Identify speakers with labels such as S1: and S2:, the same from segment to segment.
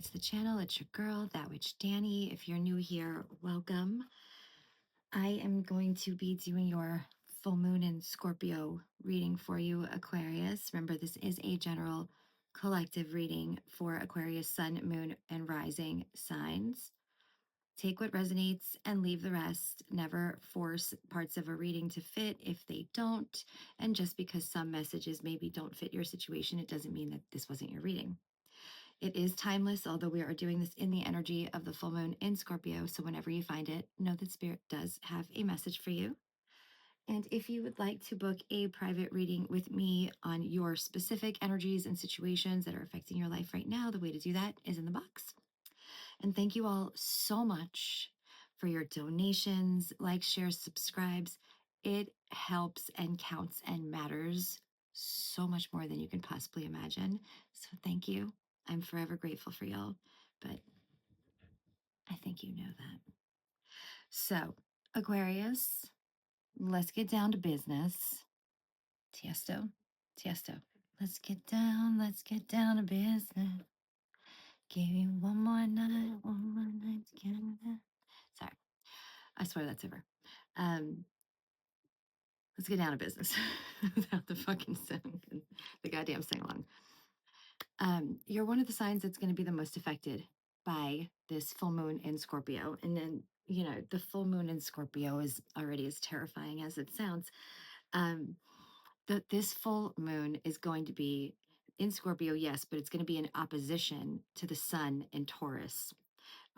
S1: back to the channel. It's your girl, That Witch Dani. If you're new here, welcome. I am going to be doing your full moon in Scorpio reading for you, Aquarius. Remember, this is a general collective reading for Aquarius, sun, moon, and rising signs. Take what resonates and leave the rest. Never force parts of a reading to fit if they don't. And just because some messages maybe don't fit your situation, it doesn't mean that this wasn't your reading. It is timeless, although we are doing this in the energy of the full moon in Scorpio. So whenever you find it, know that Spirit does have a message for you. And if you would like to book a private reading with me on your specific energies and situations that are affecting your life right now, the way to do that is in the box. And thank you all so much for your donations, likes, shares, subscribes. It helps and counts and matters so much more than you can possibly imagine. So thank you. I'm forever grateful for y'all, but I think you know that. So, Aquarius, let's get down to business. Tiesto, Tiesto. Let's get down to business. Give you one more night to get it. Sorry, I swear that's over. Let's get down to business without the fucking song, the goddamn sing along. You're one of the signs that's going to be the most affected by this full moon in Scorpio. And then, the full moon in Scorpio is already as terrifying as it sounds. This full moon is going to be in Scorpio, yes, but it's going to be in opposition to the sun in Taurus.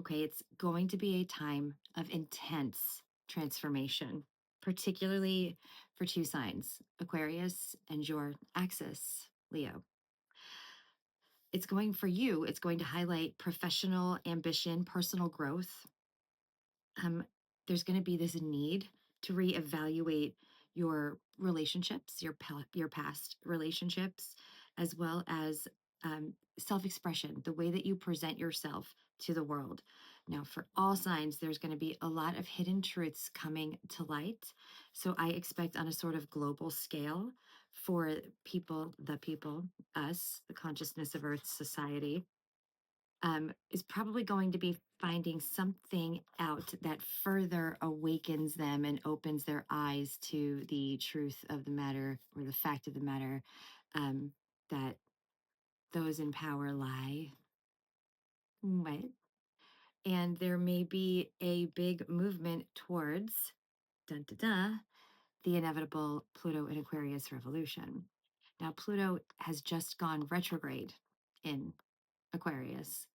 S1: Okay, it's going to be a time of intense transformation, particularly for two signs, Aquarius and your axis, Leo. It's going to highlight professional ambition, personal growth. There's going to be this need to reevaluate your relationships, your past relationships, as well as self-expression, the way that you present yourself to the world. Now, for all signs, there's going to be a lot of hidden truths coming to light. So I expect on a sort of global scale for the people, us, the consciousness of Earth society, is probably going to be finding something out that further awakens them and opens their eyes to the truth of the matter or the fact of the matter, that those in power lie. Right. And there may be a big movement towards dun, dun, dun, the inevitable Pluto in Aquarius revolution. Now, Pluto has just gone retrograde in Aquarius,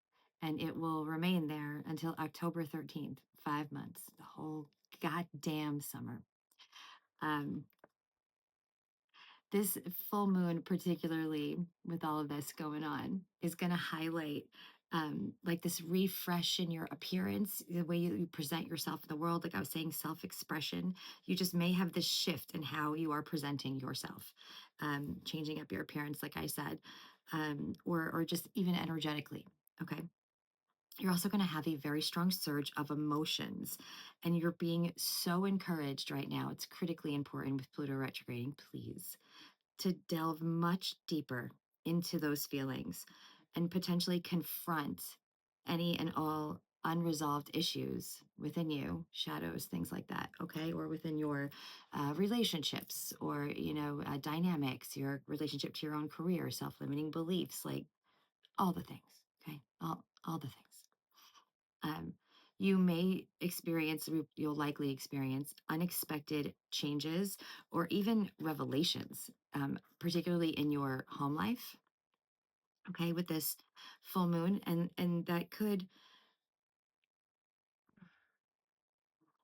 S1: and it will remain there until October 13th, 5 months, the whole goddamn summer. This full moon, particularly with all of this going on, is going to highlight like this refresh in your appearance, the way you present yourself in the world. Like I was saying, self-expression. You just may have this shift in how you are presenting yourself, changing up your appearance, like I said, or just even energetically. Okay. You're also going to have a very strong surge of emotions, and you're being so encouraged right now. It's critically important with Pluto retrograding, please, to delve much deeper into those feelings and potentially confront any and all unresolved issues within you, shadows, things like that, okay? Or within your relationships or, dynamics, your relationship to your own career, self-limiting beliefs, like all the things, okay? All the things. You may experience, you'll likely experience unexpected changes or even revelations, particularly in your home life. Okay, with this full moon, and that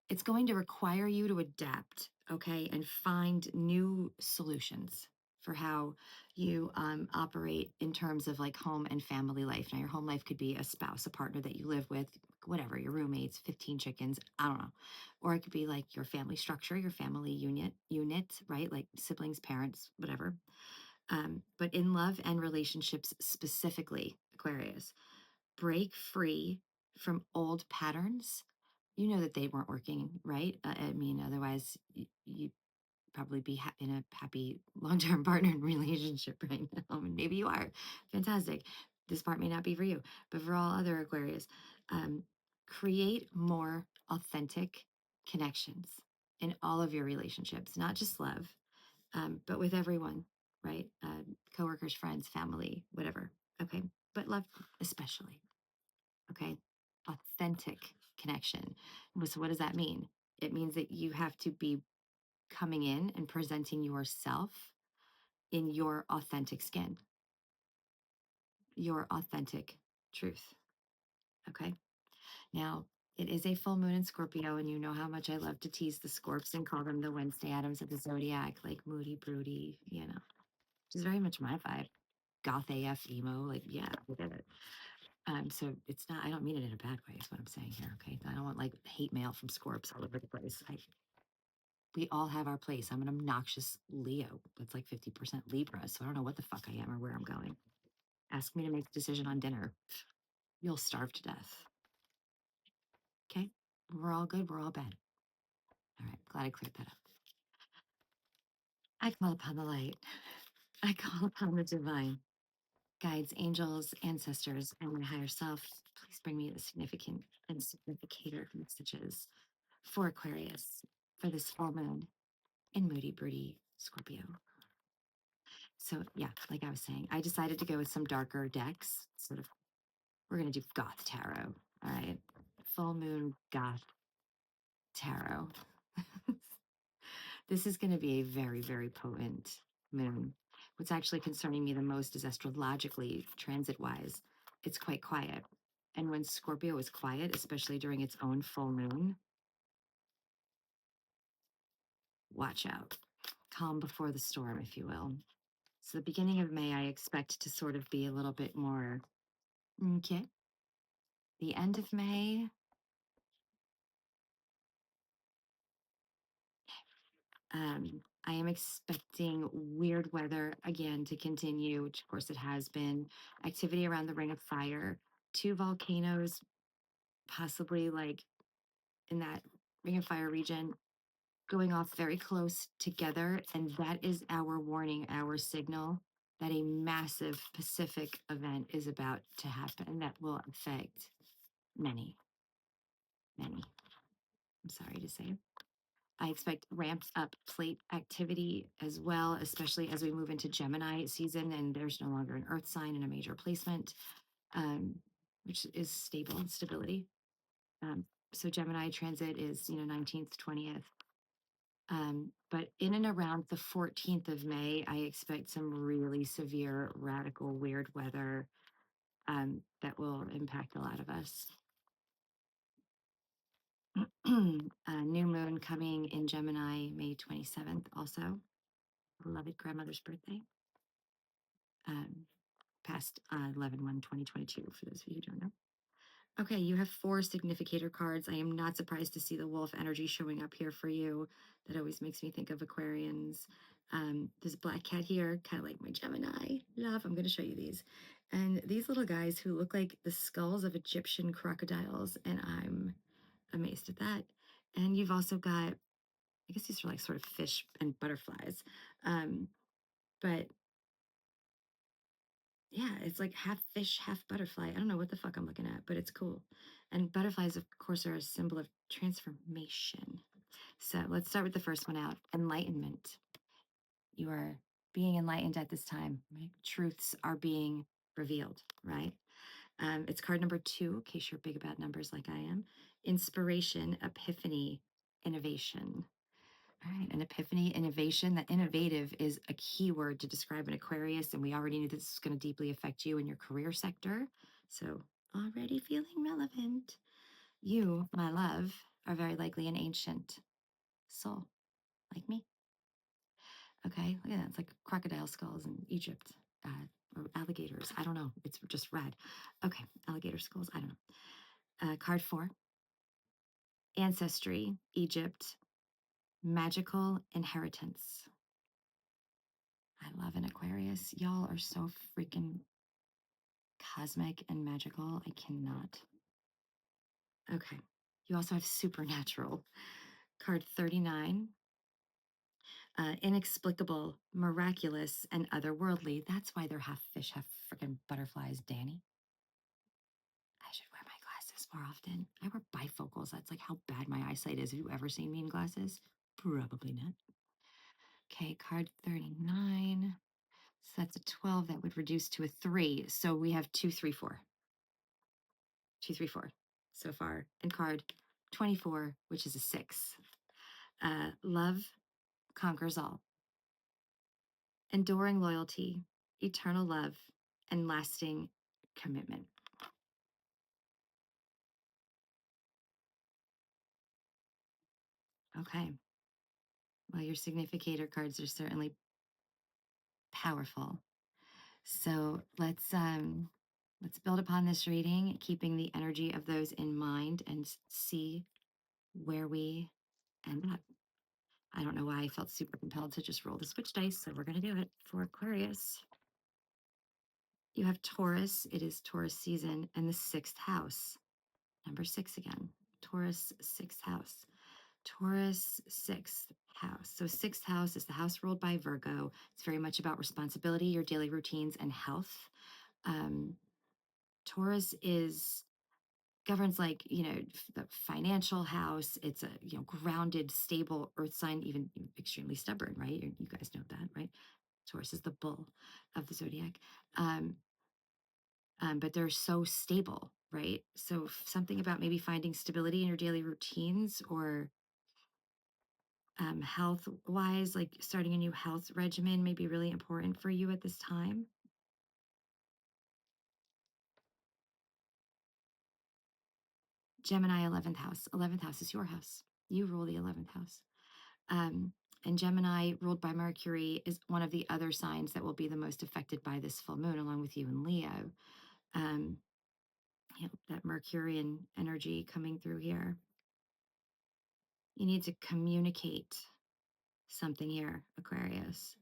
S1: it's going to require you to adapt, okay, and find new solutions for how you operate in terms of like home and family life. Now, your home life could be a spouse, a partner that you live with, whatever, your roommates, 15 chickens, I don't know. Or it could be like your family structure, your family unit, right? Like siblings, parents, whatever. But in love and relationships specifically, Aquarius, break free from old patterns. You know that they weren't working, right? I mean, otherwise you'd probably be in a happy long-term partner relationship right now. And maybe you are. Fantastic. This part may not be for you, but for all other Aquarius, create more authentic connections in all of your relationships, not just love, but with everyone, right? Coworkers, friends, family, whatever. Okay. But love especially. Okay. Authentic connection. So, what does that mean? It means that you have to be coming in and presenting yourself in your authentic skin, your authentic truth. Okay. Now, it is a full moon in Scorpio, and you know how much I love to tease the Scorps and call them the Wednesday Adams of the zodiac, like moody, broody, which is very much my vibe. Goth AF emo, like, yeah, I get it. So it's not, I don't mean it in a bad way, is what I'm saying here. Okay. I don't want like hate mail from Scorps all over the place. We all have our place. I'm an obnoxious Leo. That's like 50% Libra. So I don't know what the fuck I am or where I'm going. Ask me to make a decision on dinner. You'll starve to death. Okay. We're all good. We're all bad. All right. Glad I cleared that up. I call upon the light. I call upon the divine. Guides, angels, ancestors, and my higher self. Please bring me the significant and significator messages for Aquarius for this full moon in Moody Broody Scorpio. So yeah, like I was saying, I decided to go with some darker decks. Sort of, we're gonna do Goth Tarot. All right, full moon Goth Tarot. This is gonna be a very, very potent moon. What's actually concerning me the most is astrologically, transit-wise, it's quite quiet. And when Scorpio is quiet, especially during its own full moon, watch out. Calm before the storm, if you will. So the beginning of May, I expect to sort of be a little bit more okay. The end of May, I am expecting weird weather again to continue, which of course it has been. Activity around the Ring of Fire, two volcanoes, possibly like in that Ring of Fire region, going off very close together. And that is our warning, our signal that a massive Pacific event is about to happen that will affect many, many. I'm sorry to say. I expect ramped up plate activity as well, especially as we move into Gemini season and there's no longer an earth sign in a major placement, um, which is stability. So Gemini transit is, 19th, 20th. But in and around the 14th of May, I expect some really severe, radical, weird weather that will impact a lot of us. New moon coming in Gemini, May 27th, also. Beloved grandmother's birthday. Um, past 11/1/2022, for those of you who don't know. Okay, you have 4 significator cards. I am not surprised to see the wolf energy showing up here for you. That always makes me think of Aquarians. There's a black cat here, kind of like my Gemini. Love, I'm going to show you these. And these little guys who look like the skulls of Egyptian crocodiles, and I'm amazed at that. And you've also got, I guess these are like sort of fish and butterflies. But yeah, it's like half fish, half butterfly. I don't know what the fuck I'm looking at, but it's cool. And butterflies, of course, are a symbol of transformation. So let's start with the first one out, enlightenment. You are being enlightened at this time, right? Truths are being revealed, right? It's card number 2, in case you're big about numbers like I am. Inspiration, epiphany, innovation. All right, an epiphany, innovation. That innovative is a key word to describe an Aquarius, and we already knew this is going to deeply affect you in your career sector. So, already feeling relevant. You, my love, are very likely an ancient soul, like me. Okay, look at that. It's like crocodile skulls in Egypt, or alligators. I don't know. It's just red. Okay, alligator skulls. I don't know. Card 4, ancestry, Egypt, magical inheritance. I love an Aquarius. Y'all are so freaking cosmic and magical. I cannot. Okay. You also have supernatural. Card 39. inexplicable, miraculous, and otherworldly. That's why they're half fish, half freaking butterflies, Danny. I should wear my glasses more often. I wear bifocals. That's like how bad my eyesight is. Have you ever seen me in glasses? Probably not. Okay, card 39. So that's a 12. That would reduce to a 3. So we have 2, 3, 4. 2, 3, 4 so far. And card 24, which is a 6. Love conquers all. Enduring loyalty, eternal love, and lasting commitment. Okay. Well, your significator cards are certainly powerful. So let's build upon this reading, keeping the energy of those in mind and see where we end up. I don't know why I felt super compelled to just roll the switch dice, so we're going to do it for Aquarius. You have Taurus. It is Taurus season and the 6th house. Number 6 again. Taurus, 6th house. Taurus, 6th house. So 6th house is the house ruled by Virgo. It's very much about responsibility, your daily routines, and health. Taurus governs like, the financial house. It's a, grounded, stable earth sign, even extremely stubborn, right? You guys know that, right? Taurus is the bull of the zodiac. But they're so stable, right? So something about maybe finding stability in your daily routines or health wise, like starting a new health regimen may be really important for you at this time. Gemini, 11th house. 11th house is your house. You rule the 11th house. Um, and Gemini, ruled by Mercury, is one of the other signs that will be the most affected by this full moon, along with you and Leo. Um, that Mercurian energy coming through here. You need to communicate something here, Aquarius.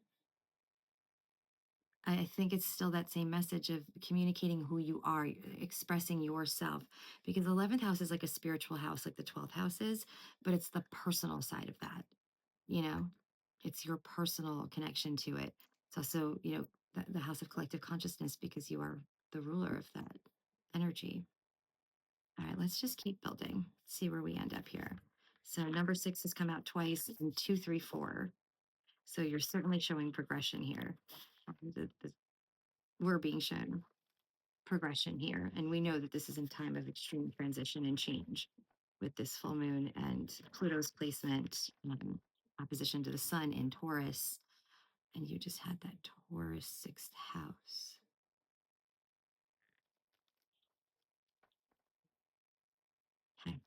S1: I think it's still that same message of communicating who you are, expressing yourself, because the 11th house is like a spiritual house, like the 12th house is, but it's the personal side of that, you know, it's your personal connection to it. It's also, the house of collective consciousness because you are the ruler of that energy. All right, let's just keep building, see where we end up here. So number 6 has come out twice in 2, 3, 4. So you're certainly showing progression here. We're being shown progression here. And we know that this is in time of extreme transition and change with this full moon and Pluto's placement, opposition to the sun in Taurus. And you just had that Taurus 6th house. Okay.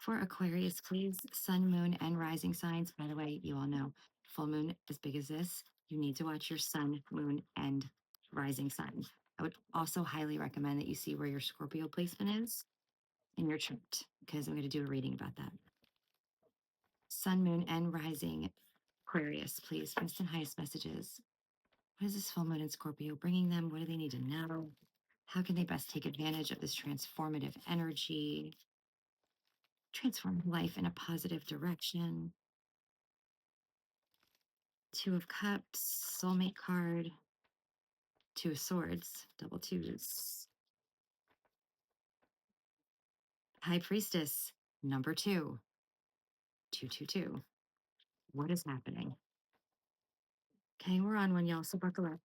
S1: For Aquarius, please, sun, moon, and rising signs. By the way, you all know full moon as big as this, you need to watch your sun, moon, and rising sign. I would also highly recommend that you see where your Scorpio placement is in your chart because I'm going to do a reading about that. Sun, moon, and rising Aquarius, please. Best and highest messages. What is this full moon in Scorpio bringing them? What do they need to know? How can they best take advantage of this transformative energy? Transform life in a positive direction. 2 of Cups, Soulmate card. 2 of Swords, double twos. High Priestess, number 2. 2, 2, 2. What is happening? Okay, we're on one, y'all, so buckle up.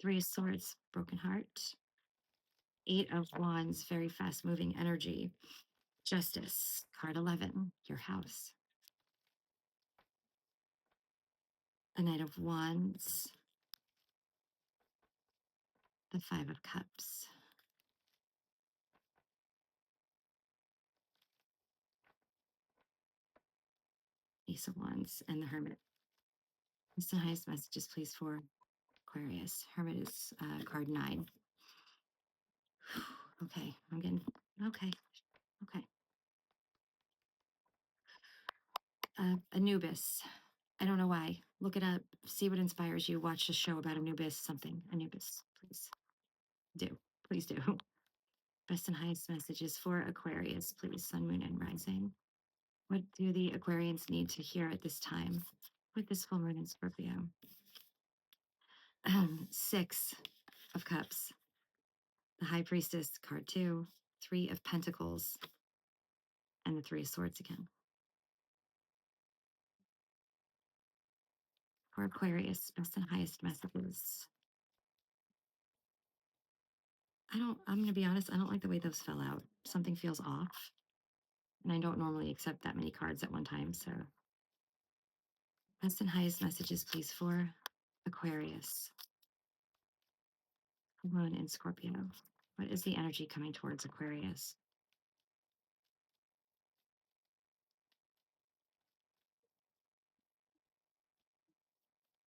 S1: 3 of Swords, broken heart. 8 of Wands, very fast moving energy. Justice, card 11, your house. A Knight of Wands. The 5 of Cups. Ace of Wands and the Hermit. What's the highest messages, please, for Aquarius? Hermit is card 9. Okay, I'm getting, okay, okay. Anubis. I don't know why. Look it up. See what inspires you. Watch a show about Anubis, something. Anubis, please do. Please do. Best and highest messages for Aquarius, please. Sun, moon, and rising. What do the Aquarians need to hear at this time with this full moon in Scorpio? Six of Cups, the High Priestess, card 2, 3 of Pentacles, and the 3 of Swords again. For Aquarius, best and highest messages. I'm going to be honest, I don't like the way those fell out. Something feels off. And I don't normally accept that many cards at one time. So, best and highest messages, please, for Aquarius, Moon in Scorpio. What is the energy coming towards Aquarius?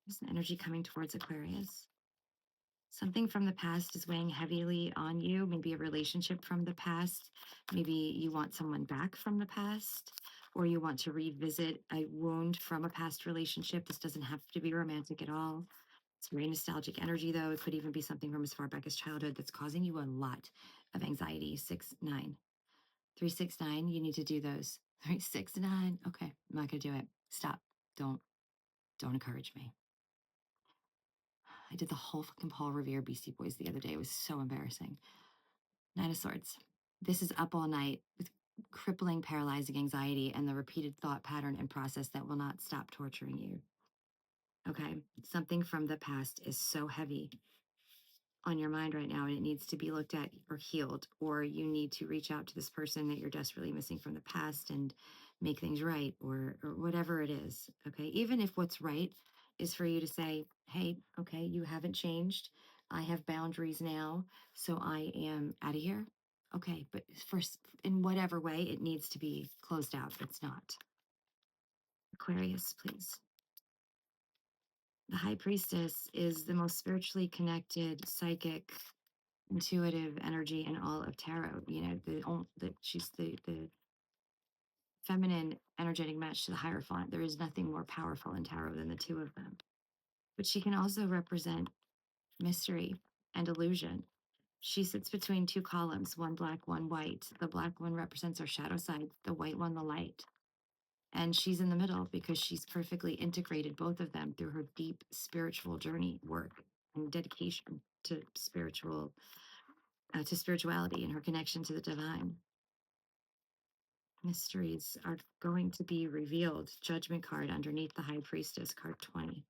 S1: Is the energy coming towards Aquarius? Something from the past is weighing heavily on you, maybe a relationship from the past. Maybe you want someone back from the past, or you want to revisit a wound from a past relationship. This doesn't have to be romantic at all. It's very nostalgic energy, though. It could even be something from as far back as childhood that's causing you a lot of anxiety. 6-9. 3-6-9, you need to do those. 3-6-9. Okay, I'm not gonna do it. Stop. Don't encourage me. I did the whole fucking Paul Revere Beastie Boys the other day. It was so embarrassing. 9 of Swords. This is up all night with crippling, paralyzing anxiety and the repeated thought pattern and process that will not stop torturing you. Okay, something from the past is so heavy on your mind right now and it needs to be looked at or healed, or you need to reach out to this person that you're desperately missing from the past and make things right, or whatever it is. Okay, even if what's right is for you to say, hey, okay, you haven't changed, I have boundaries now, so I am out of here. Okay, but first, in whatever way, it needs to be closed out. It's not. Aquarius, please. The High Priestess is the most spiritually connected, psychic, intuitive energy in all of tarot. You know, she's the feminine energetic match to the Hierophant. There is nothing more powerful in tarot than the two of them. But she can also represent mystery and illusion. She sits between two columns, one black, one white. The black one represents our shadow side, the white one, the light. And she's in the middle because she's perfectly integrated both of them through her deep spiritual journey work and dedication to spirituality and her connection to the divine. Mysteries are going to be revealed. Judgment card underneath the High Priestess, card 20.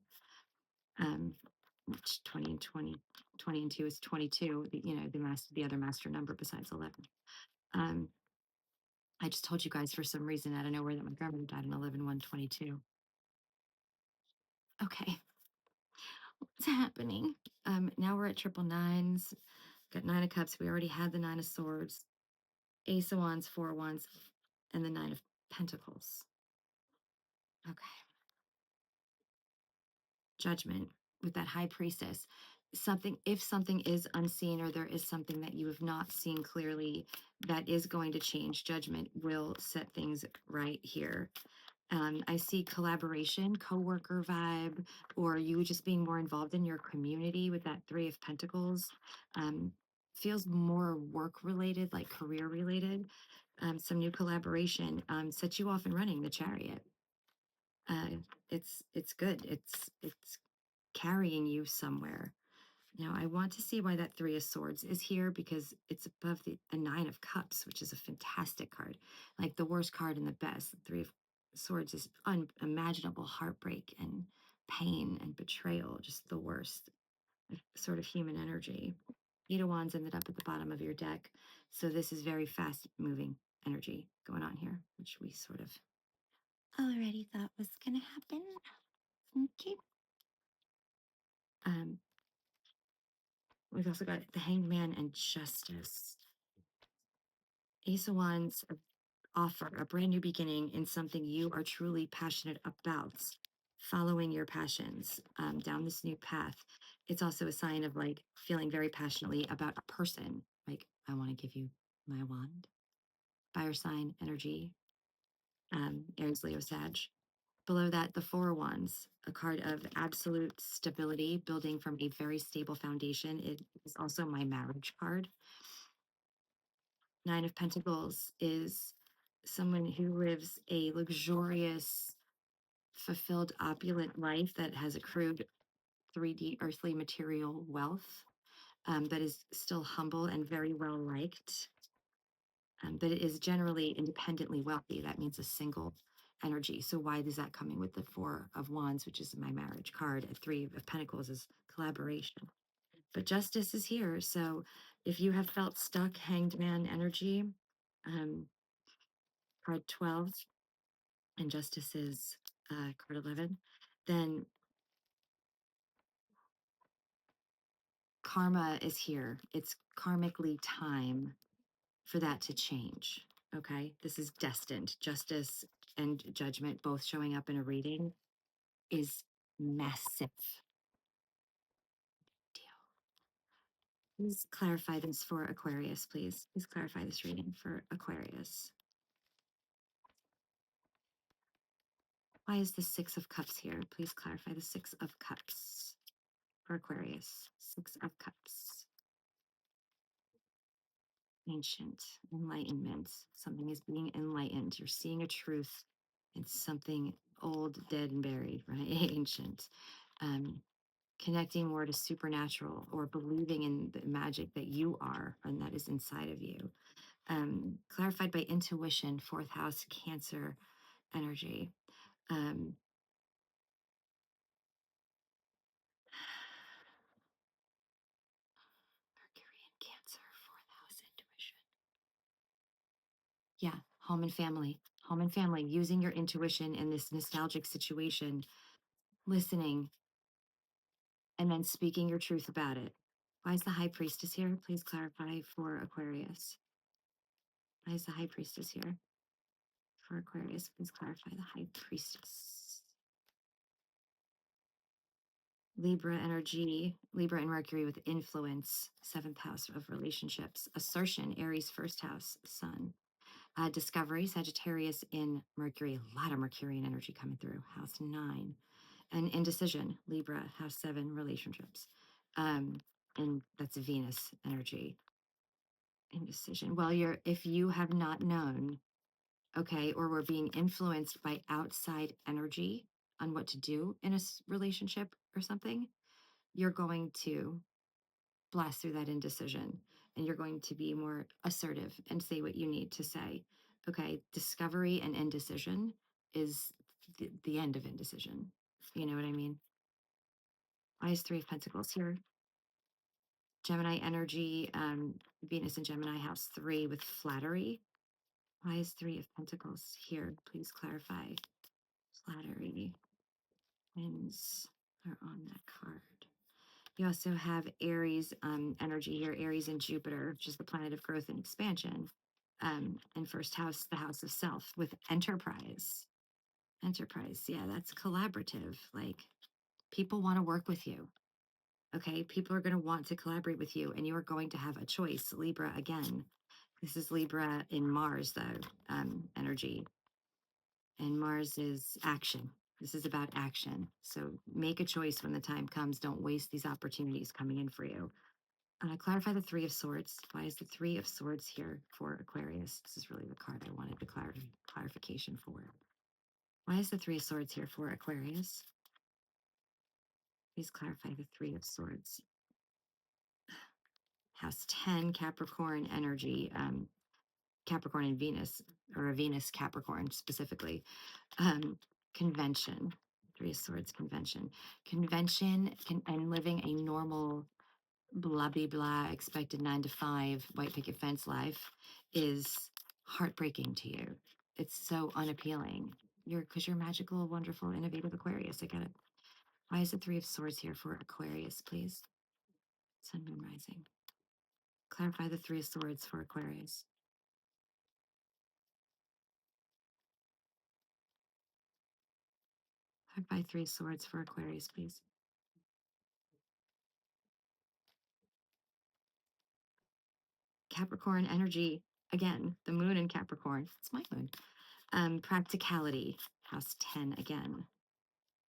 S1: Which 20 and 20, 20 and 2 is 22. The other master number besides 11. I just told you guys for some reason out of nowhere that my grandmother died in 11/1/22. Okay, what's happening? Now we're at triple nines. Got 9 of Cups. We already had the 9 of Swords, Ace of Wands, 4 of Wands, and the 9 of Pentacles. Okay. Judgment with that High Priestess. If something is unseen or there is something that you have not seen clearly that is going to change, Judgment will set things right here. I see collaboration, coworker vibe, or you just being more involved in your community with that 3 of Pentacles. Feels more work related, like career related. Some new collaboration sets you off and running. The Chariot. It's good. It's carrying you somewhere. Now, I want to see why that 3 of Swords is here because it's above the 9 of Cups, which is a fantastic card. Like the worst card and the best. The 3 of Swords is unimaginable heartbreak and pain and betrayal, just the worst sort of human energy. 8 of Wands ended up at the bottom of your deck. So this is very fast moving energy going on here, which we sort of already thought was going to happen. Okay. We've also got the Hangman and Justice. Ace of Wands offer a brand new beginning in something you are truly passionate about, following your passions down this new path. It's also a sign of like feeling very passionately about a person. Like, I want to give you my wand. Fire sign energy. Aries, Leo, Sag. Below that, the 4 of Wands, a card of absolute stability, building from a very stable foundation. It is also my marriage card. 9 of Pentacles is someone who lives a luxurious, fulfilled, opulent life that has accrued 3D earthly material wealth, but is still humble and very well liked. But it is generally independently wealthy. That means a single energy. So why is that coming with the Four of Wands, which is my marriage card? At Three of Pentacles is collaboration. But Justice is here. So if you have felt stuck, Hanged Man energy, card 12, and Justice is card 11, then karma is here. It's karmically time for that to change. Okay. This is destined. Justice and judgment both showing up in a reading is massive. Deal. Please clarify this for Aquarius, please. Please clarify this reading for Aquarius. Why is the Six of Cups here? Please clarify the Six of Cups for Aquarius. Six of Cups. Ancient, enlightenment. Something is being enlightened. You're seeing a truth. It's something old, dead, and buried, right? Ancient. Connecting more to supernatural or believing in the magic that you are and that is inside of you. Clarified by intuition, fourth house, Cancer energy. Mercury and Cancer, fourth house, intuition. Yeah, home and family. Home and family, using your intuition in this nostalgic situation, listening, and then speaking your truth about it. Why is the High Priestess here? Please clarify for Aquarius. Why is the High Priestess here? For Aquarius, please clarify the High Priestess. Libra energy, Libra and Mercury with influence, seventh house of relationships, assertion, Aries, first house, Sun. Discovery, Sagittarius in Mercury, a lot of Mercurian energy coming through, house 9. And indecision, Libra, house 7, relationships. And that's Venus energy. Indecision. Well, if you have not known, okay, or were being influenced by outside energy on what to do in a relationship or something, you're going to blast through that indecision and you're going to be more assertive and say what you need to say. Okay, discovery and indecision is the end of indecision. You know what I mean? Why is Three of Pentacles here? Gemini energy, Venus and Gemini, house 3 with flattery. Why is Three of Pentacles here? Please clarify. Flattery. Winds are on that card. You also have Aries energy here, Aries and Jupiter, which is the planet of growth and expansion. And first house, the house of self with enterprise. Enterprise, yeah, that's collaborative. Like people want to work with you. Okay, people are going to want to collaborate with you, and you are going to have a choice. Libra again. This is Libra in Mars, the energy, and Mars is action. This is about action. So make a choice when the time comes. Don't waste these opportunities coming in for you. Clarify the Three of Swords. Why is the Three of Swords here for Aquarius? This is really the card I wanted the clarification for. Why is the Three of Swords here for Aquarius? Please clarify the Three of Swords. House 10, Capricorn energy, Capricorn and Venus, or a Venus Capricorn specifically. Convention, Three of Swords, convention. And living a normal blah blah blah expected 9 to 5 white picket fence life is heartbreaking to you. It's so unappealing. Because you're magical, wonderful, innovative Aquarius. I get it. Why is the Three of Swords here for Aquarius, please? Sun, Moon, Rising. Clarify the Three of Swords for Aquarius. Clarify Three of Swords for Aquarius, please. Capricorn energy, again, the moon in Capricorn. It's my moon. Practicality, house 10 again.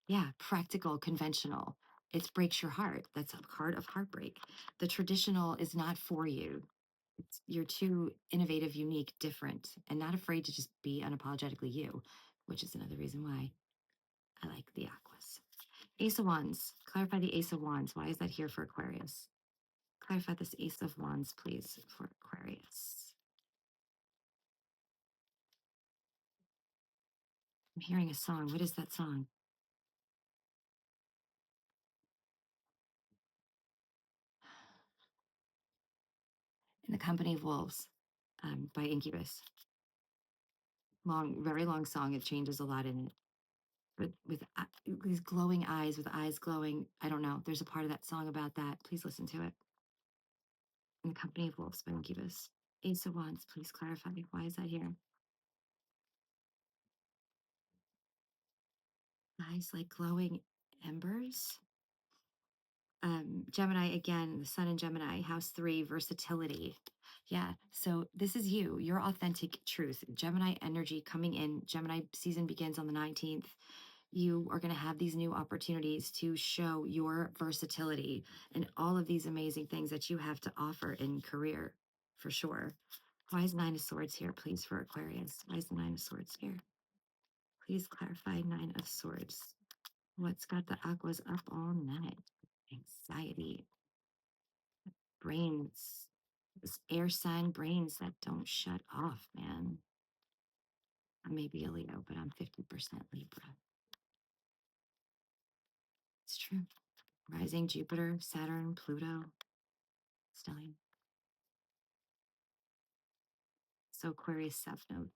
S1: Yeah, practical, conventional. It breaks your heart. That's a card of heartbreak. The traditional is not for you. you're too innovative, unique, different, and not afraid to just be unapologetically you, which is another reason why I like the Aquas. Ace of Wands. Clarify the Ace of Wands. Why is that here for Aquarius? Clarify this Ace of Wands, please, for Aquarius. I'm hearing a song. What is that song? In the Company of Wolves by Incubus. Long, very long song. It changes a lot in it. But with these glowing eyes, with eyes glowing, I don't know. There's a part of that song about that. Please listen to it. In the Company of Wolves by Incubus. Ace of Wands, please clarify. Why is that here? Eyes like glowing embers. Gemini again, the sun in Gemini, house 3, versatility. Yeah, so this is you, your authentic truth. Gemini energy coming in. Gemini season begins on the 19th. You are going to have these new opportunities to show your versatility and all of these amazing things that you have to offer in career, for sure. Why is 9 of Swords here, please, for Aquarius? Why is the 9 of Swords here? Please clarify 9 of Swords. What's got the Aquas up all night? Anxiety, brains, this air sign brains that don't shut off, man. I may be a Leo, but I'm 50% Libra. It's true. Rising Jupiter, Saturn, Pluto, stellium. So Aquarius South Node.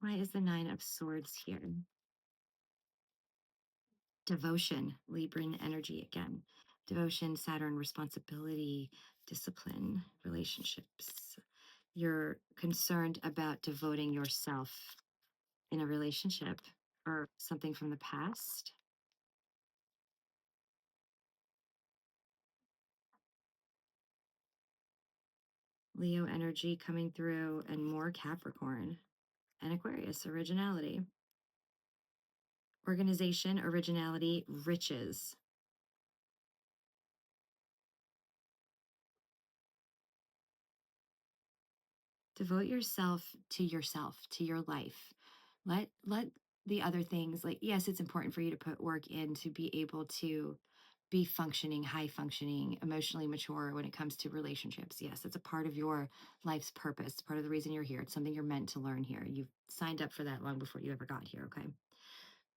S1: Why is the 9 of Swords here? Devotion, Libran energy again. Devotion, Saturn, responsibility, discipline, relationships. You're concerned about devoting yourself in a relationship or something from the past. Leo energy coming through and more Capricorn and Aquarius, originality. Organization, originality, riches. Devote yourself, to your life. Let the other things, like, yes, it's important for you to put work in to be able to be functioning, high functioning, emotionally mature when it comes to relationships. Yes, it's a part of your life's purpose, part of the reason you're here. It's something you're meant to learn here. You've signed up for that long before you ever got here, okay?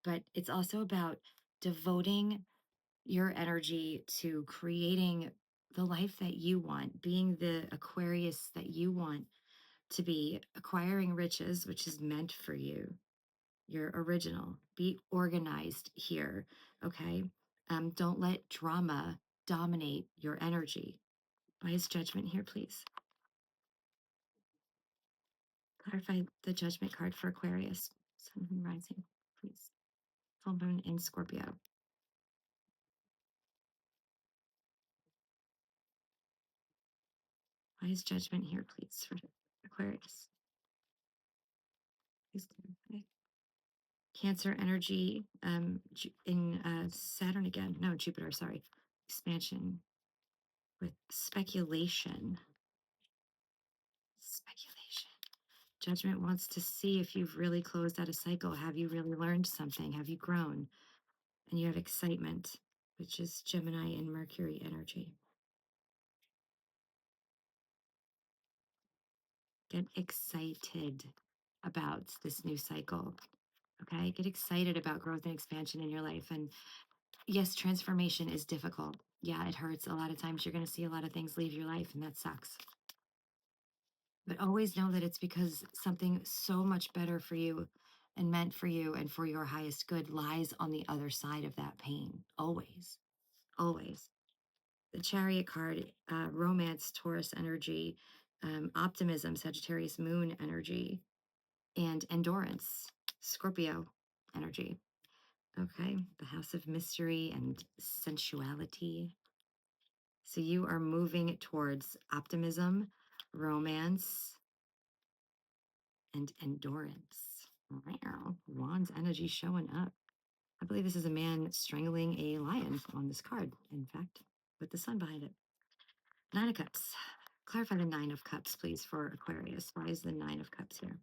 S1: But it's also about devoting your energy to creating the life that you want, being the Aquarius that you want to be, acquiring riches, which is meant for you. You're original. Be organized here, okay? Don't let drama dominate your energy. Why is Judgment here, please? Clarify the Judgment card for Aquarius. Sun, Moon, Rising, please. Full Moon in Scorpio. Why is Judgment here, please, for Aquarius? Please clarify. Cancer energy in Saturn again. No, Jupiter, sorry. Expansion with speculation. Speculation. Judgment wants to see if you've really closed out a cycle. Have you really learned something? Have you grown? And you have excitement, which is Gemini and Mercury energy. Get excited about this new cycle. Okay. Get excited about growth and expansion in your life. And yes, transformation is difficult. Yeah, it hurts. A lot of times you're going to see a lot of things leave your life, and that sucks. But always know that it's because something so much better for you and meant for you and for your highest good lies on the other side of that pain. Always, always. The Chariot card, romance, Taurus energy, optimism, Sagittarius moon energy, and endurance, Scorpio energy. Okay, the house of mystery and sensuality. So you are moving towards optimism, romance, and endurance. Wow, Wands energy showing up. I believe this is a man strangling a lion on this card, in fact, with the sun behind it. Nine of Cups. Clarify the Nine of Cups, please, for Aquarius. Why is the Nine of Cups here?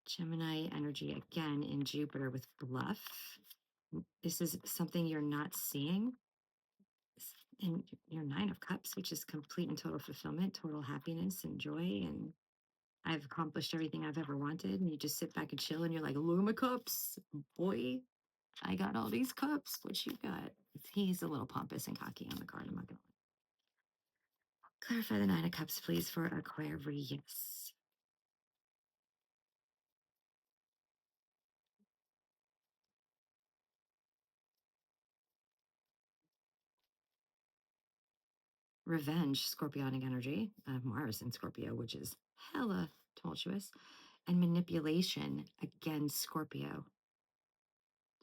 S1: Gemini energy again in Jupiter with bluff. This is something you're not seeing in your Nine of Cups, which is complete and total fulfillment, total happiness and joy. And I've accomplished everything I've ever wanted. And you just sit back and chill and you're like, look at my cups, boy. I got all these cups. What you got? He's a little pompous and cocky on the card. I'm not going to clarify the Nine of Cups, please, for Aquarius. Revenge, Scorpionic energy, Mars in Scorpio, which is hella tumultuous, and manipulation, again, Scorpio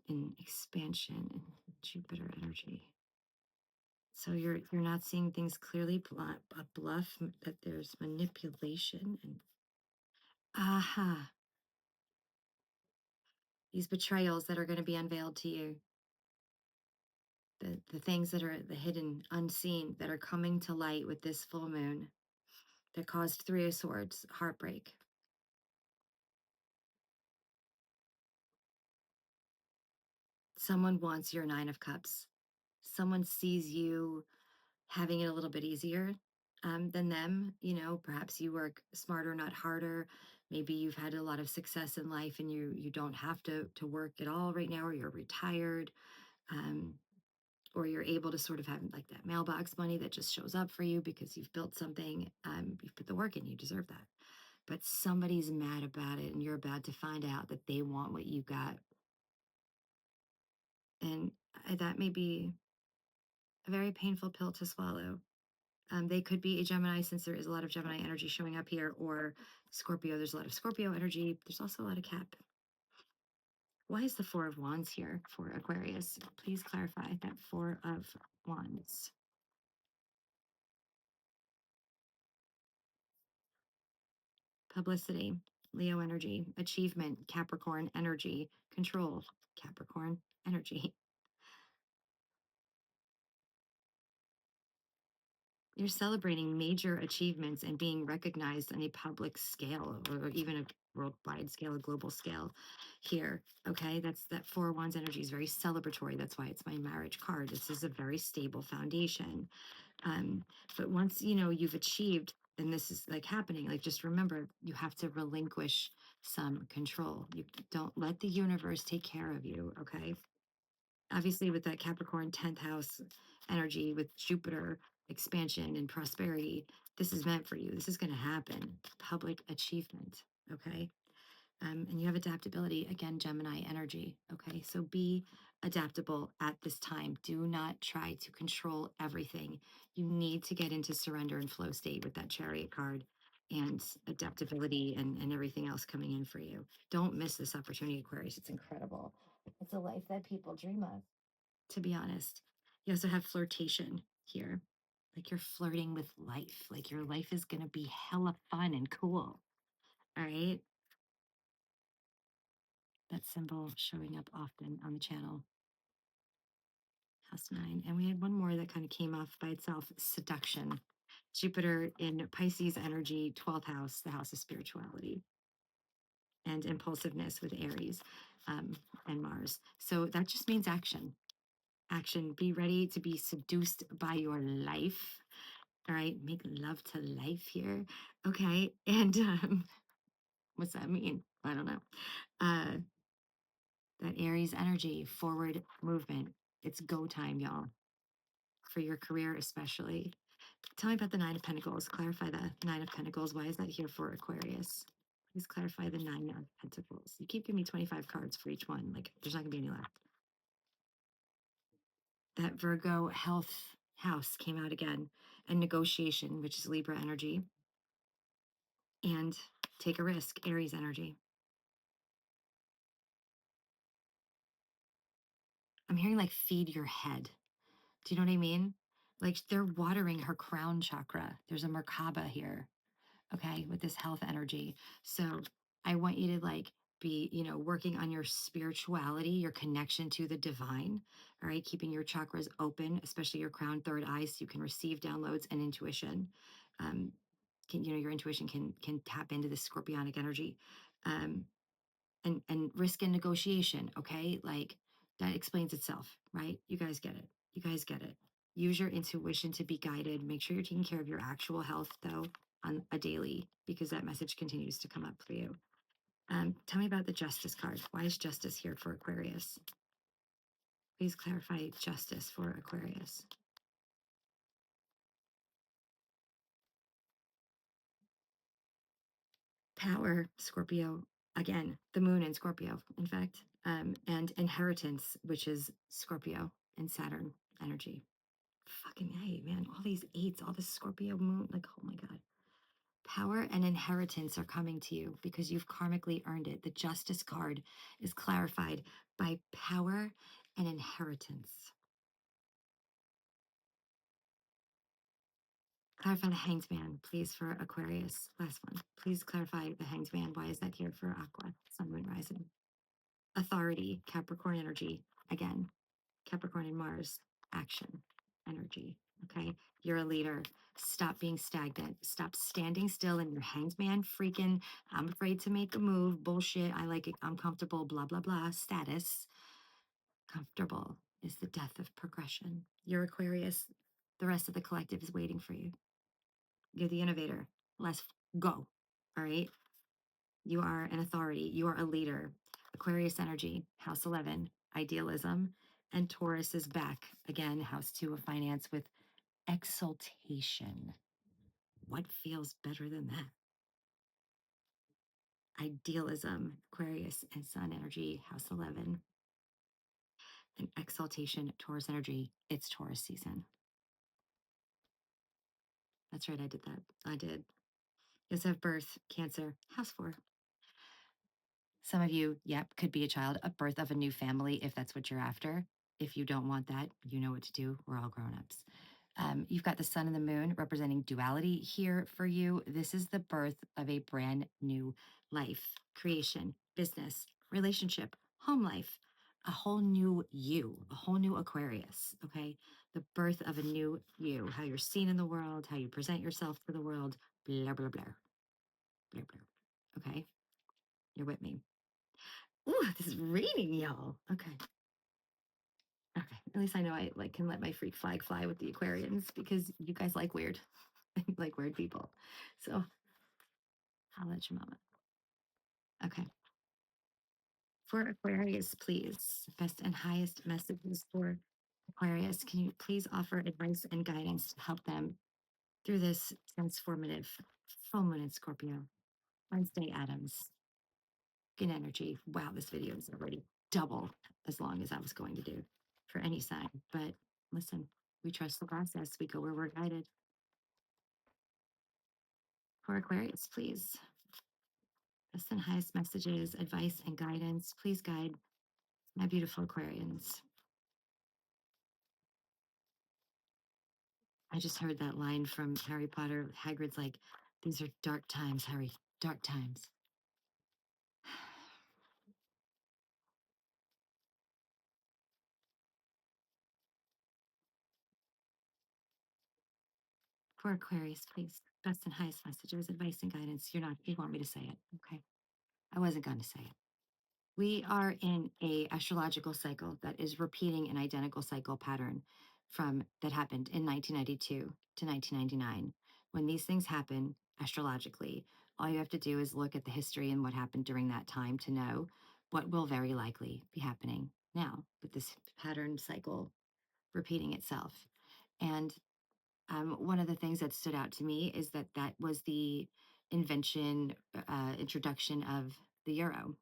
S1: in expansion and Jupiter energy. So you're not seeing things clearly, a bluff, that there's manipulation and aha, these betrayals that are going to be unveiled to you. The things that are the hidden, unseen, that are coming to light with this full moon that caused Three of Swords, heartbreak. Someone wants your Nine of Cups. Someone sees you having it a little bit easier than them. You know, perhaps you work smarter, not harder. Maybe you've had a lot of success in life and you don't have to work at all right now, or you're retired. Um, or you're able to sort of have like that mailbox money that just shows up for you because you've built something. You've put the work in, you deserve that. But somebody's mad about it and you're about to find out that they want what you got. And that may be a very painful pill to swallow. They could be a Gemini, since there is a lot of Gemini energy showing up here, or Scorpio. There's a lot of Scorpio energy. There's also a lot of Cap. Why is the Four of Wands here for Aquarius? Please clarify that Four of Wands. Publicity, Leo energy, achievement, Capricorn energy, control, Capricorn energy. You're celebrating major achievements and being recognized on a public scale, or even a worldwide scale, a global scale here. Okay. That's that Four of Wands energy is very celebratory. That's why it's my marriage card. This is a very stable foundation. But once you know you've achieved, and this is like happening, like just remember you have to relinquish some control. You don't let the universe take care of you. Okay. Obviously, with that Capricorn 10th house energy, with Jupiter expansion and prosperity, this is meant for you. This is going to happen. Public achievement. Okay. And you have adaptability, again, Gemini energy. Okay. So be adaptable at this time. Do not try to control everything. You need to get into surrender and flow state with that Chariot card and adaptability and everything else coming in for you. Don't miss this opportunity, Aquarius. It's incredible. It's a life that people dream of, to be honest. You also have flirtation here. Like you're flirting with life. Like your life is going to be hella fun and cool. All right. That symbol showing up often on the channel. House 9. And we had one more that kind of came off by itself, seduction. Jupiter in Pisces energy, 12th house, the house of spirituality and impulsiveness with Aries and Mars. So that just means action. Action. Be ready to be seduced by your life. All right. Make love to life here. Okay. And what's that mean? I don't know. Uh, that Aries energy, forward movement. It's go time, y'all, for your career, especially. Tell me about the Nine of Pentacles. Clarify the Nine of Pentacles. Why is that here for Aquarius? Please clarify the Nine of Pentacles. You keep giving me 25 cards for each one. Like, there's not going to be any left. That Virgo health house came out again, and negotiation, which is Libra energy, and take a risk, Aries energy. I'm hearing like feed your head. Do you know what I mean? Like they're watering her crown chakra. There's a Merkaba here, okay, with this health energy. So I want you to like be, working on your spirituality, your connection to the divine. All right. Keeping your chakras open, especially your crown, third eye, so you can receive downloads and intuition. Your intuition can tap into the scorpionic energy. Um, and risk and negotiation. Okay. Like that explains itself, right? You guys get it. You guys get it. Use your intuition to be guided. Make sure you're taking care of your actual health though on a daily, because that message continues to come up for you. Tell me about the justice card. Why is justice here for Aquarius? Please clarify justice for Aquarius. Power, Scorpio. Again, the moon in Scorpio, in fact. And inheritance, which is Scorpio and Saturn energy. Fucking hey, man. All these eights, all this Scorpio moon. Like, oh my God. Power and inheritance are coming to you because you've karmically earned it. The justice card is clarified by power and inheritance. Clarify the Hanged Man, please, for Aquarius. Last one. Please clarify the Hanged Man. Why is that here for Aqua, Sun, Moon, Rising? Authority, Capricorn energy. Again, Capricorn and Mars, action energy. Okay. You're a leader. Stop being stagnant. Stop standing still in your Hanged Man freaking, I'm afraid to make a move, bullshit. I like it. I'm comfortable, blah, blah, blah. Status. Comfortable is the death of progression. You're Aquarius. The rest of the collective is waiting for you. You're the innovator. Let's go. All right. You are an authority. You are a leader. Aquarius energy, house 11, idealism. And Taurus is back again, house 2 of finance with exaltation. What feels better than that? Idealism, Aquarius and Sun energy, house 11. And exaltation, Taurus energy. It's Taurus season. That's right. I did that. I did. Yes, have birth, Cancer, house 4. Some of you, yep, could be a child, a birth of a new family if that's what you're after. If you don't want that, you know what to do. We're all grown-ups. You've got the sun and the moon representing duality here for you. This is the birth of a brand new life, creation, business, relationship, home life, a whole new you, a whole new Aquarius, okay? The birth of a new you, how you're seen in the world, how you present yourself to the world, blah, blah, blah, blah, blah, okay? You're with me. Ooh, this is raining, y'all. Okay. Okay. At least I know I can let my freak flag fly with the Aquarians because you guys like weird. Like weird people. So I'll let your mama. Okay. For Aquarius, please. Best and highest messages for Aquarius. Can you please offer advice and guidance to help them through this transformative full moon in Scorpio? Wednesday Adams. Good energy. Wow, this video is already double as long as I was going to do for any sign. But listen, we trust the process. We go where we're guided. For Aquarius, please. Best and highest messages, advice, and guidance. Please guide my beautiful Aquarians. I just heard that line from Harry Potter. Hagrid's like, these are dark times, Harry. Dark times. For Aquarius, please. Best and highest messages, advice, and guidance. You want me to say it. Okay. I wasn't going to say it. We are in a astrological cycle that is repeating an identical cycle pattern from that happened in 1992 to 1999. When these things happen astrologically, all you have to do is look at the history and what happened during that time to know what will very likely be happening now with this pattern cycle repeating itself. And one of the things that stood out to me is that that was the introduction of the euro,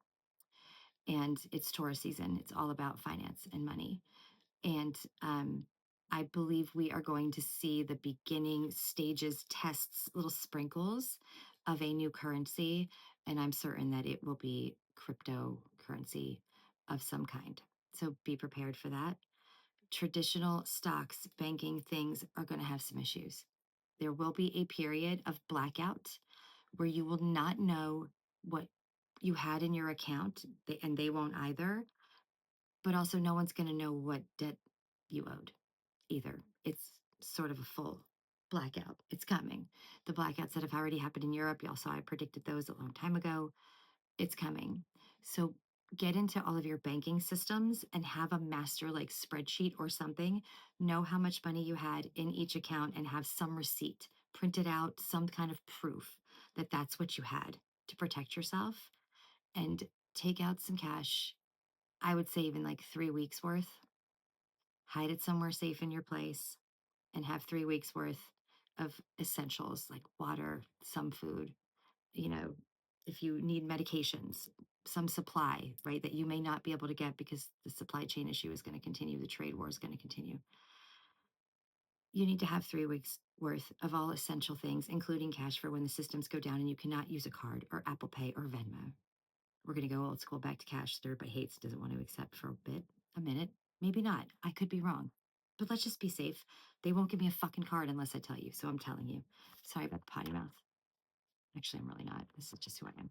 S1: and it's Taurus season. It's all about finance and money. And I believe we are going to see the beginning stages, tests, little sprinkles of a new currency. And I'm certain that it will be cryptocurrency of some kind. So be prepared for that. Traditional stocks, banking things are going to have some issues. There will be a period of blackout where you will not know what you had in your account, and they won't either. But also, no one's going to know what debt you owed either. It's sort of a full blackout. It's coming. The blackouts that have already happened in Europe, y'all saw I predicted those a long time ago. It's coming. So get into all of your banking systems and have a master like spreadsheet or something. Know how much money you had in each account and have some receipt. Print it out, some kind of proof that that's what you had to protect yourself, and take out some cash. I would say even like 3 weeks worth. Hide it somewhere safe in your place and have 3 weeks worth of essentials like water, some food, you know, if you need medications, some supply, right, that you may not be able to get because the supply chain issue is going to continue, the trade war is going to continue. You need to have 3 weeks worth of all essential things, including cash for when the systems go down and you cannot use a card or Apple Pay or Venmo. We're going to go old school back to cash that everybody hates, doesn't want to accept for a minute. Maybe not. I could be wrong. But let's just be safe. They won't give me a fucking card unless I tell you. So I'm telling you. Sorry about the potty mouth. Actually, I'm really not. This is just who I am.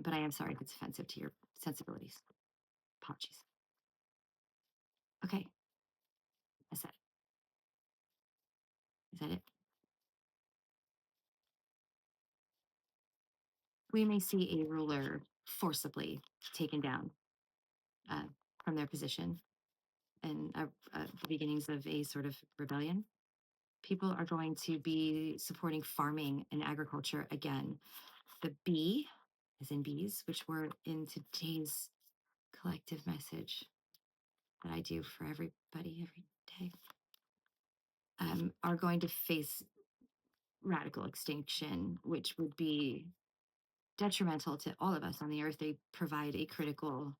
S1: But I am sorry if it's offensive to your sensibilities. Apologies. Okay, I said it. Is that it? We may see a ruler forcibly taken down uh, from their position and the beginnings of a sort of rebellion. People are going to be supporting farming and agriculture again. The B, as in bees, which were in today's collective message that I do for everybody every day, are going to face radical extinction, which would be detrimental to all of us on the earth. They provide a critical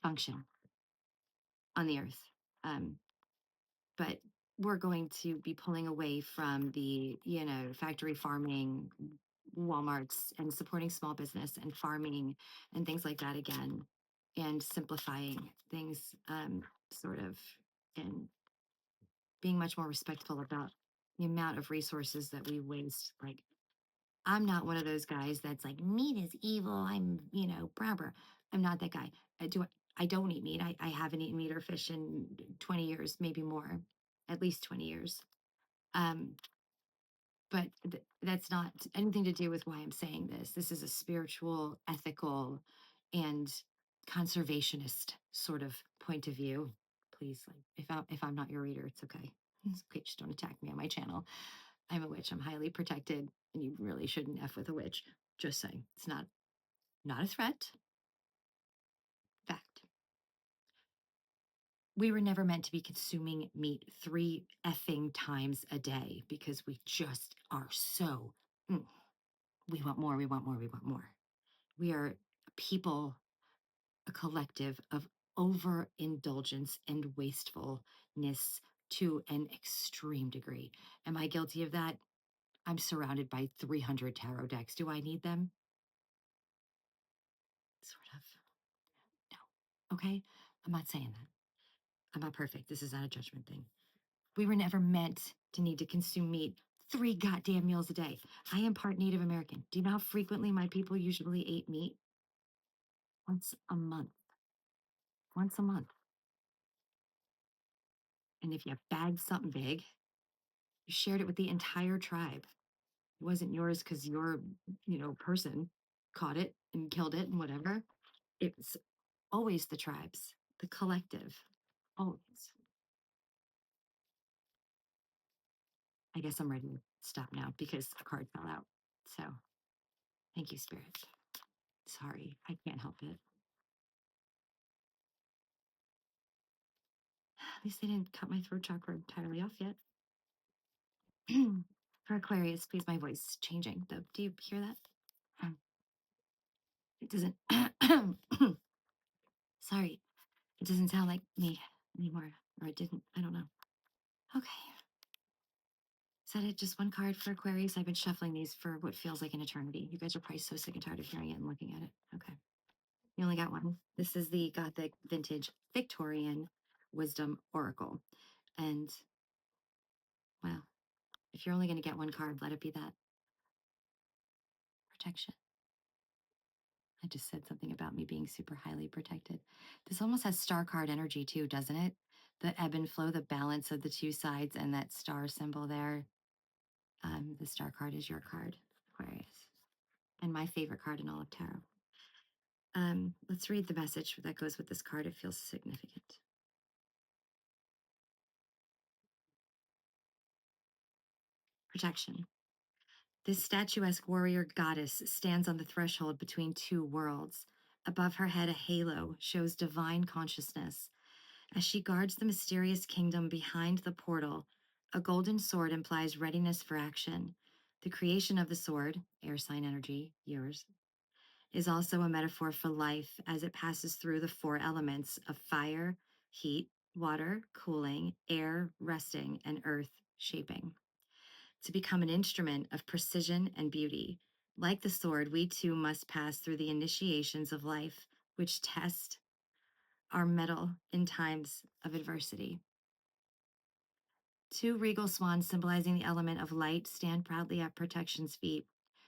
S1: function on the earth. Um, but we're going to be pulling away from the, factory farming, Walmarts, and supporting small business and farming and things like that again, and simplifying things, sort of, and being much more respectful about the amount of resources that we waste. Like, I'm not one of those guys that's like, meat is evil. I'm, blah, blah. I'm not that guy. I don't eat meat. I haven't eaten meat or fish in 20 years, maybe more, at least 20 years. Um, but that's not anything to do with why I'm saying this. This is a spiritual, ethical, and conservationist sort of point of view. Please, like, if I'm not your reader, it's okay. It's okay. Just don't attack me on my channel. I'm a witch. I'm highly protected, and you really shouldn't f with a witch. Just saying, it's not a threat. Fact. We were never meant to be consuming meat 3 effing times a day because we just are so. We want more. We want more. We want more. We are a people, a collective of overindulgence and wastefulness to an extreme degree. Am I guilty of that? I'm surrounded by 300 tarot decks. Do I need them? Sort of. No. Okay? I'm not saying that. I'm not perfect. This is not a judgment thing. We were never meant to need to consume meat 3 goddamn meals a day. I am part Native American. Do you know how frequently my people usually ate meat? Once a month. Once a month. And if you bagged something big, you shared it with the entire tribe. It wasn't yours because your, person caught it and killed it and whatever. It's always the tribes, the collective. Always. I guess I'm ready to stop now because a card fell out. So thank you, Spirit. Sorry, I can't help it. At least they didn't cut my throat chakra entirely off yet. For Aquarius, please, my voice is changing though. Do you hear that? It doesn't. Sorry, it doesn't sound like me anymore, or it didn't. I don't know. Okay. Is that it? Just one card for Aquarius? I've been shuffling these for what feels like an eternity. You guys are probably so sick and tired of hearing it and looking at it. Okay. You only got one. This is the Gothic Vintage Victorian Wisdom Oracle. And, well, if you're only going to get one card, let it be that. protection. I just said something about me being super highly protected. This almost has star card energy too, doesn't it? The ebb and flow, the balance of the two sides, and that star symbol there. The star card is your card, Aquarius, and my favorite card in all of tarot. Let's read the message that goes with this card. It feels significant. Protection. This statuesque warrior goddess stands on the threshold between two worlds. Above her head, a halo shows divine consciousness. As she guards the mysterious kingdom behind the portal, a golden sword implies readiness for action. The creation of the sword, air sign energy, yours, is also a metaphor for life as it passes through the four elements of fire, heat, water, cooling, air, resting, and earth, shaping, to become an instrument of precision and beauty. Like the sword, we too must pass through the initiations of life, which test our mettle in times of adversity. Two regal swans symbolizing the element of light stand proudly at protection's feet.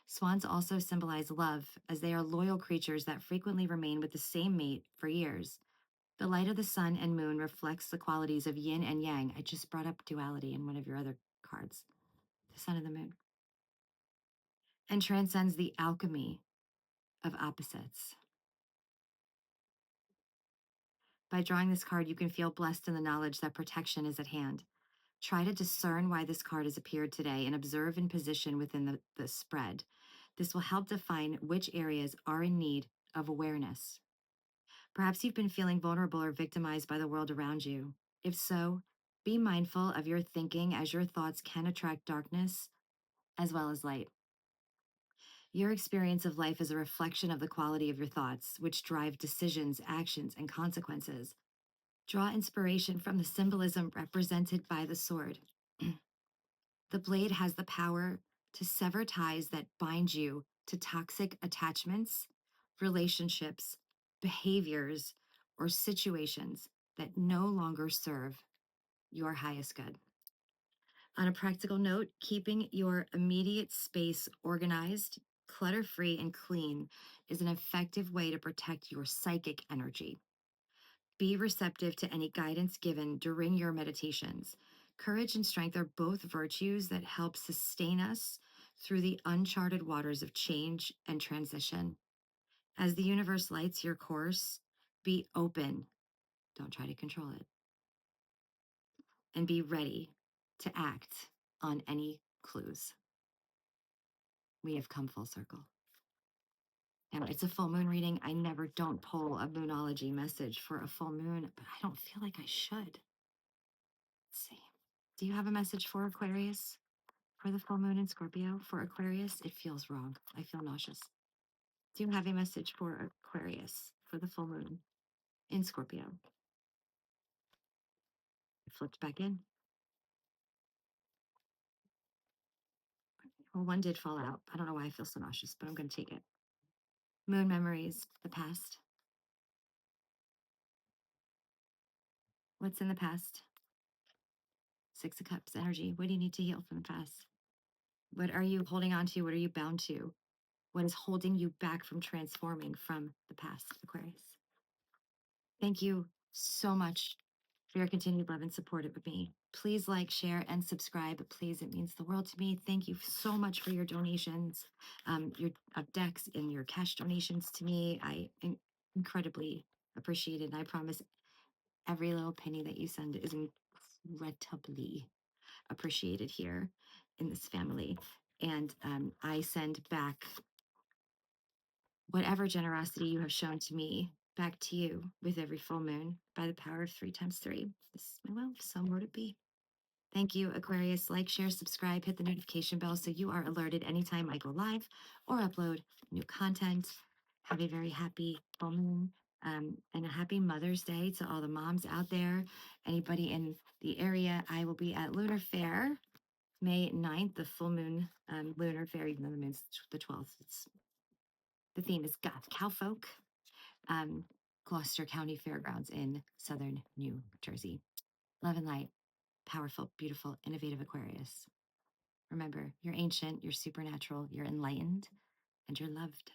S1: Swans also symbolize love, as they are loyal creatures that frequently remain with the same mate for years. The light of the sun and moon reflects the qualities of yin and yang. I just brought up duality in one of your other cards, the sun and the moon, and transcends the alchemy of opposites. By drawing this card, you can feel blessed in the knowledge that protection is at hand. Try to discern why this card has appeared today and observe in position within the spread. This will help define which areas are in need of awareness. Perhaps you've been feeling vulnerable or victimized by the world around you. If so, be mindful of your thinking, as your thoughts can attract darkness as well as light. Your experience of life is a reflection of the quality of your thoughts, which drive decisions, actions, and consequences. Draw inspiration from the symbolism represented by the sword. The blade has the power to sever ties that bind you to toxic attachments, relationships, behaviors, or situations that no longer serve your highest good. On a practical note, keeping your immediate space organized, clutter-free, and clean is an effective way to protect your psychic energy. Be receptive to any guidance given during your meditations. Courage and strength are both virtues that help sustain us through the uncharted waters of change and transition. As the universe lights your course, be open. Don't try to control it. And be ready to act on any clues. We have come full circle. Now, it's a full moon reading. I never don't pull a moonology message for a full moon, but I don't feel like I should. Let's see. Do you have a message for Aquarius for the full moon in Scorpio? For Aquarius, it feels wrong. I feel nauseous. Do you have a message for Aquarius for the full moon in Scorpio? It flipped back in. Well, one did fall out. I don't know why I feel so nauseous, but I'm going to take it. Moon memories, the past. What's in the past? Six of Cups energy. What do you need to heal from the past? What are you holding on to? What are you bound to? What is holding you back from transforming from the past, Aquarius? Thank you so much for your continued love and support with me. Please like, share, and subscribe. Please, it means the world to me. Thank you so much for your donations, your decks and your cash donations to me. I incredibly appreciate it. And I promise every little penny that you send is incredibly appreciated here in this family. And I send back whatever generosity you have shown to me back to you with every full moon by the power of 3 times 3. This is my will, so more to be. Thank you, Aquarius. Like, share, subscribe, hit the notification bell so you are alerted anytime I go live or upload new content. Have a very happy full moon and a happy Mother's Day to all the moms out there. Anybody in the area, I will be at Lunar Fair May 9th, the full moon Lunar Fair, even though the moon's the 12th. The theme is Goth Cowfolk, Gloucester County Fairgrounds in southern New Jersey. Love and light, powerful, beautiful, innovative Aquarius. Remember, you're ancient, you're supernatural, you're enlightened, and you're loved.